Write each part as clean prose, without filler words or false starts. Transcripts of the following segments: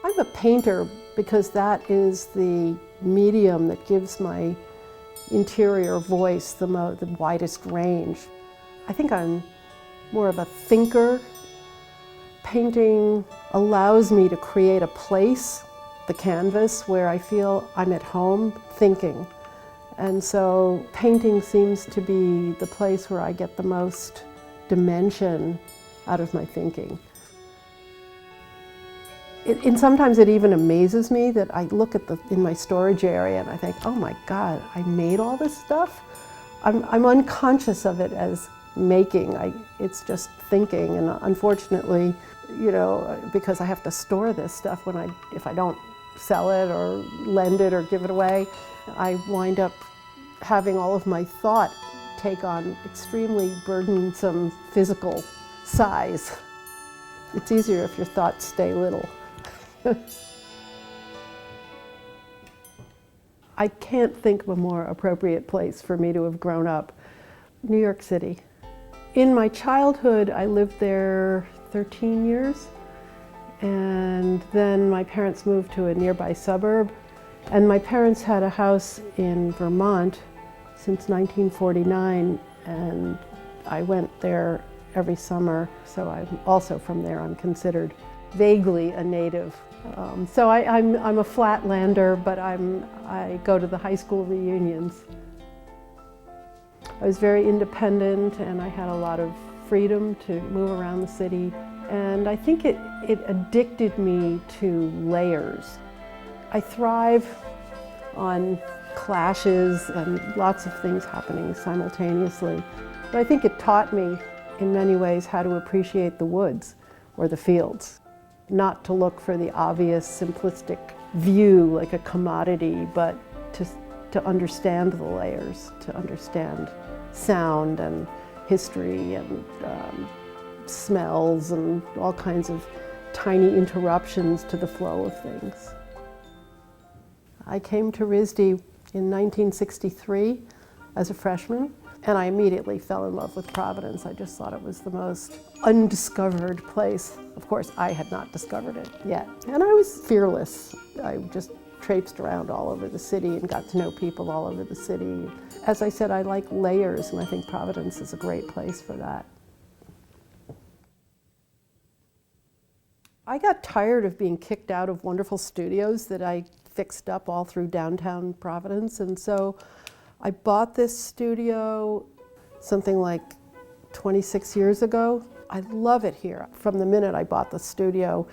I'm a painter because that is the medium that gives my interior voice the widest range. I think I'm more of a thinker. Painting allows me to create a place, the canvas, where I feel I'm at home thinking. And so painting seems to be the place where I get the most dimension out of my thinking. And sometimes it even amazes me that I look at in my storage area and I think, oh my God, I made all this stuff? I'm unconscious of it as making. It's just thinking, and unfortunately, you know, because I have to store this stuff if I don't sell it or lend it or give it away, I wind up having all of my thought take on extremely burdensome physical size. It's easier if your thoughts stay little. I can't think of a more appropriate place for me to have grown up. New York City. In my childhood, I lived there 13 years, and then my parents moved to a nearby suburb, and my parents had a house in Vermont since 1949, and I went there every summer, so I'm also from there. I'm considered vaguely a native. So I'm a flatlander, but I go to the high school reunions. I was very independent and I had a lot of freedom to move around the city, and I think it addicted me to layers. I thrive on clashes and lots of things happening simultaneously, but I think it taught me in many ways how to appreciate the woods or the fields. Not to look for the obvious simplistic view like a commodity, but to understand the layers, to understand sound and history and smells and all kinds of tiny interruptions to the flow of things. I came to RISD in 1963 as a freshman, and I immediately fell in love with Providence. I just thought it was the most undiscovered place. Of course, I had not discovered it yet. And I was fearless. I just traipsed around all over the city and got to know people all over the city. As I said, I like layers, and I think Providence is a great place for that. I got tired of being kicked out of wonderful studios that I fixed up all through downtown Providence, and so I bought this studio something like 26 years ago. I love it here. From the minute I bought the studio,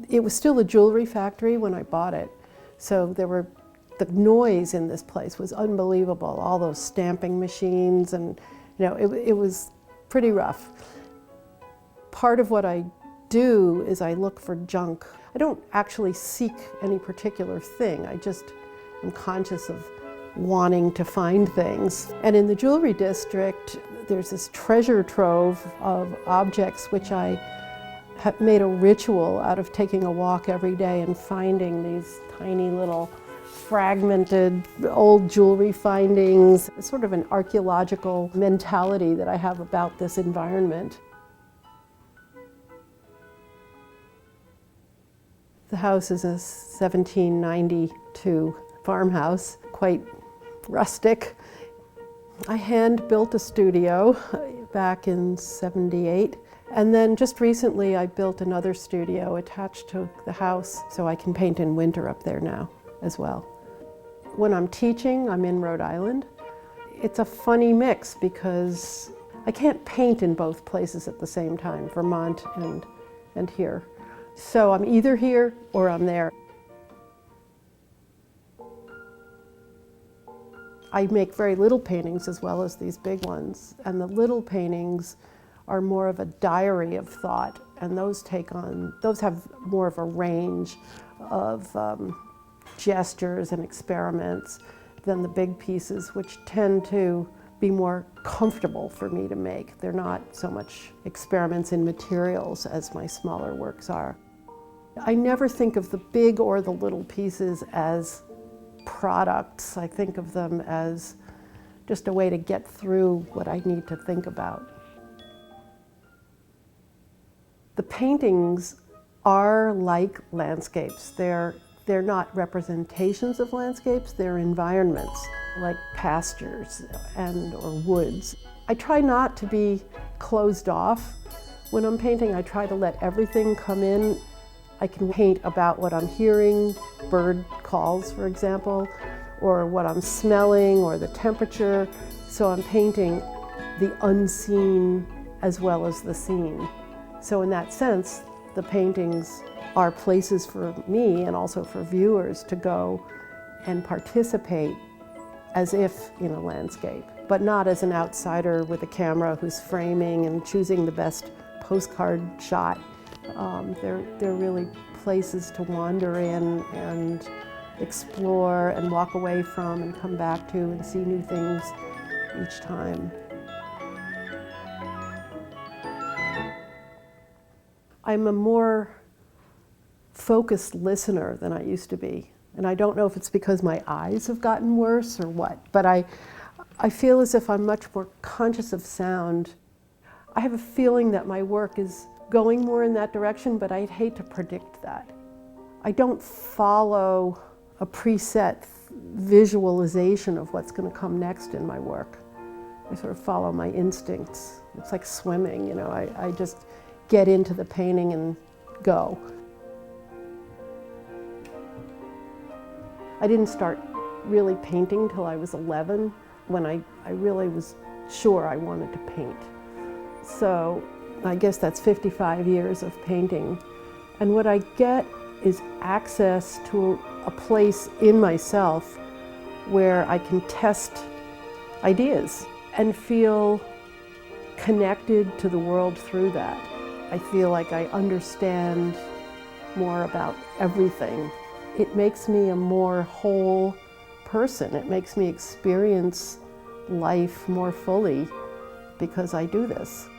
it was still a jewelry factory when I bought it. So the noise in this place was unbelievable. All those stamping machines, and it was pretty rough. Part of what I do is I look for junk. I don't actually seek any particular thing. I just am conscious of wanting to find things. And in the jewelry district, there's this treasure trove of objects which I have made a ritual out of taking a walk every day and finding these tiny little fragmented old jewelry findings. It's sort of an archaeological mentality that I have about this environment. The house is a 1792 farmhouse, quite rustic. I hand-built a studio back in '78, and then just recently I built another studio attached to the house so I can paint in winter up there now as well. When I'm teaching, I'm in Rhode Island. It's a funny mix because I can't paint in both places at the same time, Vermont and here. So I'm either here or I'm there. I make very little paintings as well as these big ones, and the little paintings are more of a diary of thought, and those have more of a range of gestures and experiments than the big pieces, which tend to be more comfortable for me to make. They're not so much experiments in materials as my smaller works are. I never think of the big or the little pieces as products. I think of them as just a way to get through what I need to think about. The paintings are like landscapes. They're not representations of landscapes, they're environments, like pastures or woods. I try not to be closed off. When I'm painting, I try to let everything come in. I can paint about what I'm hearing, bird calls, for example, or what I'm smelling, or the temperature. So I'm painting the unseen as well as the seen. So in that sense, the paintings are places for me and also for viewers to go and participate as if in a landscape, but not as an outsider with a camera who's framing and choosing the best postcard shot. They're really places to wander in and explore and walk away from and come back to and see new things each time. I'm a more focused listener than I used to be. And I don't know if it's because my eyes have gotten worse or what, but I feel as if I'm much more conscious of sound. I have a feeling that my work is going more in that direction, but I'd hate to predict that. I don't follow a preset visualization of what's going to come next in my work. I sort of follow my instincts. It's like swimming, you know, I just get into the painting and go. I didn't start really painting till I was 11, when I really was sure I wanted to paint. So I guess that's 55 years of painting. And what I get is access to a place in myself where I can test ideas and feel connected to the world through that. I feel like I understand more about everything. It makes me a more whole person. It makes me experience life more fully because I do this.